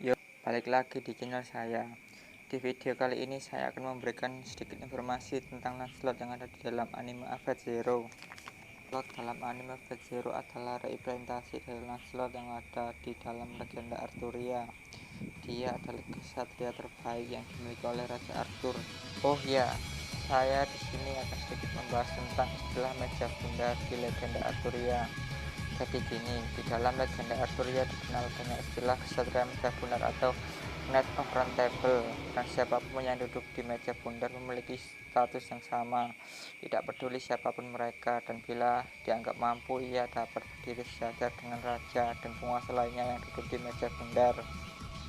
Yuk, balik lagi di channel saya. Di video kali ini saya akan memberikan sedikit informasi tentang Lancelot yang ada di dalam anime Avenged Zero. Lancelot dalam anime Avenged Zero adalah representasi dari Lancelot yang ada di dalam legenda Arturia. Dia adalah kesatria terbaik yang dimiliki oleh Raja Arthur. Oh ya, saya di sini akan sedikit membahas tentang istilah meja bundar di legenda Arturia. Jadi gini, di dalam legenda Arturia dikenal banyak istilah kesatria meja bundar atau Knight of Round Table, dan siapapun yang duduk di meja bundar memiliki status yang sama, tidak peduli siapapun mereka, dan bila dianggap mampu ia dapat berdiri sejajar dengan raja dan penguasa lainnya yang duduk di meja bundar.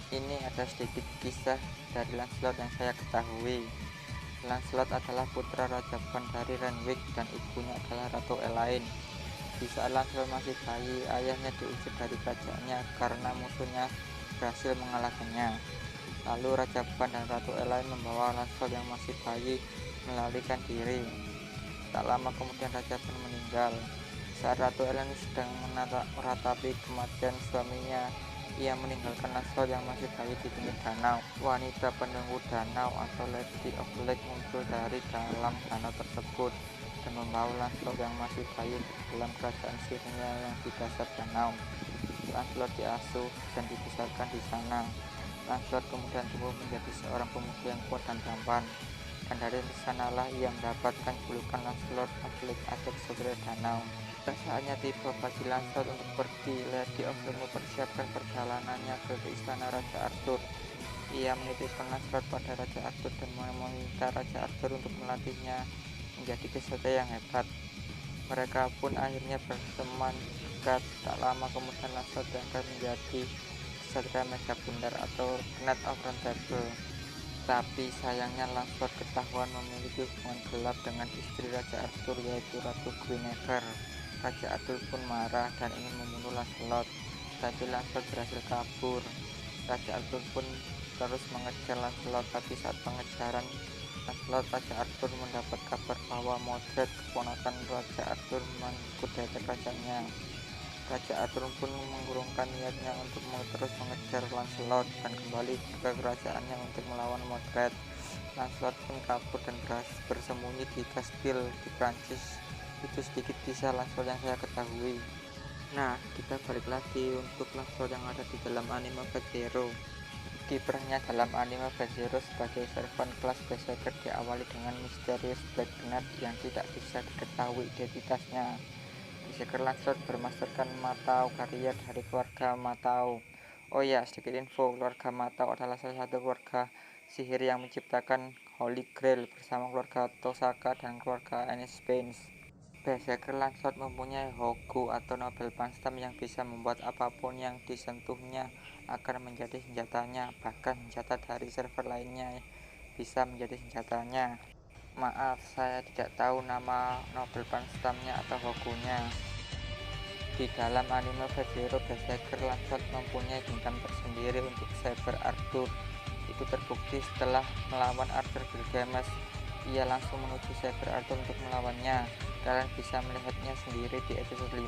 Ini ada sedikit kisah dari Lancelot yang saya ketahui. Lancelot adalah putra Raja Ban dari Renwick dan ibunya adalah Ratu Elaine. Di saat Lancelot masih bayi, ayahnya diusir dari kerajaannya karena musuhnya berhasil mengalahkannya. Lalu Raja Ban dan Ratu Elaine membawa Lancelot yang masih bayi melarikan diri. Tak lama kemudian Raja Ban meninggal. Saat Ratu Elaine sedang meratapi kematian suaminya, ia meninggalkan Lancelot yang masih bayi di pinggir danau. Wanita penunggu danau atau Lady of Lake muncul dari dalam danau tersebut dan membawa Lancelot yang masih bayi ke dalam kerajaan sihirnya yang di dasar danau. Lancelot diasuh dan dibesarkan di sana. Lancelot kemudian tumbuh menjadi seorang pemuda yang kuat dan tampan, dan dari sanalah ia mendapatkan julukan Lancelot of Lake atau Kesatria Danau. Saatnya tiba bagi Lancelot untuk pergi. Lady of Lake mempersiapkan perjalanannya ke istana Raja Arthur. Ia menitipkan Lancelot pada Raja Arthur dan meminta Raja Arthur untuk melatihnya menjadi kesatria yang hebat. Mereka pun akhirnya berteman dekat. Tak lama kemudian Lancelot diangkat menjadi kesatria meja bundar atau Knight of Round Table. Tapi sayangnya Lancelot ketahuan memiliki hubungan gelap dengan istri Raja Arthur, yaitu Ratu Guinevere. Raja Arthur pun marah dan ingin membunuh Lancelot, tapi Lancelot berhasil kabur. Raja Arthur pun terus mengejar Lancelot, tapi saat pengejaran Lancelot, Raja Arthur mendapat kabar bahwa Modred, keponakan Raja Arthur, mengkudeta kerajaannya. Raja Arthur pun mengurungkan niatnya untuk terus mengejar Lancelot dan kembali ke kerajaannya untuk melawan Modred. Lancelot pun kabur dan bersembunyi di kastil di Prancis. Itu sedikit kisah Lancelot yang saya ketahui. Nah, kita balik lagi untuk Lancelot yang ada di dalam anime Avenged Zero. Kiprahnya dalam anime Avenged Zero sebagai servant kelas berserker diawali dengan misterius Black Knight yang tidak bisa diketahui identitasnya. Berserker Lancelot bermasterkan Matau, karya dari keluarga Matau. Oh ya, sedikit info, keluarga Matau adalah salah satu keluarga sihir yang menciptakan Holy Grail bersama keluarga Tosaka dan keluarga Anis Spence. Berserker Lancelot mempunyai Hogu atau Nobel Panstam yang bisa membuat apapun yang disentuhnya akan menjadi senjatanya, bahkan senjata dari server lainnya bisa menjadi senjatanya. Maaf, saya tidak tahu nama Nobel Panstamnya atau Hogunya. Di dalam anime Avenged Zero, Berserker Lancelot mempunyai dendam tersendiri untuk Saber Arthur. Itu terbukti setelah melawan Arthur Gilgamesh. Ia langsung menuju Saber Arthur untuk melawannya. Kalian bisa melihatnya sendiri di episode 5.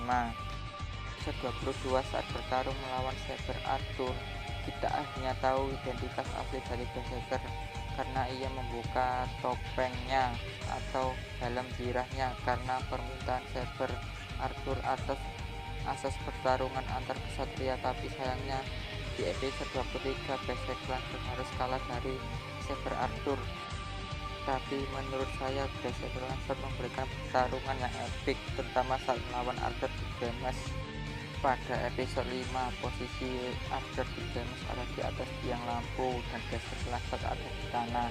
Episode 22 saat bertarung melawan Saber Arthur, kita akhirnya tahu identitas asli dari Berserker karena ia membuka topengnya atau helm zirahnya karena permintaan Saber Arthur atas asas pertarungan antar kesatria. Tapi sayangnya di episode 23 Berserker harus kalah dari Saber Arthur. Tapi menurut saya Berserker Lancelot memberikan pertarungan yang epik, terutama saat melawan Arthur Gilgamesh. Pada episode 5, posisi Arthur Gilgamesh ada di atas tiang lampu dan Berserker Lancelot ada di tanah.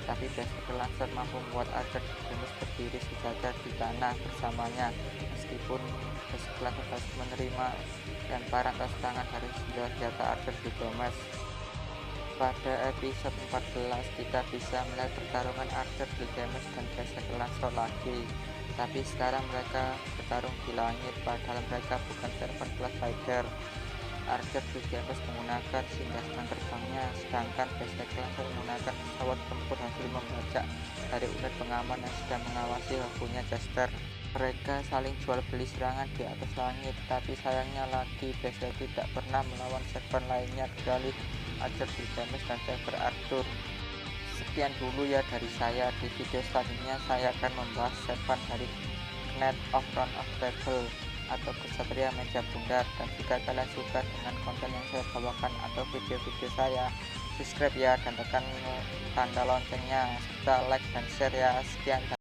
Tapi Berserker Lancelot mampu membuat Arthur Gilgamesh berdiri sejajar di tanah bersamanya, meskipun Berserker Lancelot harus menerima lemparan atas tangan dari senjata Arthur Gilgamesh. Pada episode 14 kita bisa melihat pertarungan Arthur Gilgamesh dan Berserker Lancelot lagi, tapi sekarang mereka bertarung di langit padahal mereka bukan servant class fighter. Arthur Gilgamesh menggunakan singgah terbangnya, sedangkan Berserker Lancelot menggunakan pesawat tempur hasil membajak dari unit pengaman yang sedang mengawasi Hogunya Jester. Mereka saling jual beli serangan di atas langit, tapi sayangnya lagi Berserker tidak pernah melawan servant lainnya kecuali Ajak Gilgamesh dan Cyber Arthur. Sekian dulu ya dari saya. Di video selanjutnya saya akan membahas Seven dari Knight of Round of Table atau Kesatria Meja Bundar. Dan jika kalian suka dengan konten yang saya bawakan atau video-video saya, subscribe ya dan tekan tanda loncengnya serta like dan share ya. Sekian.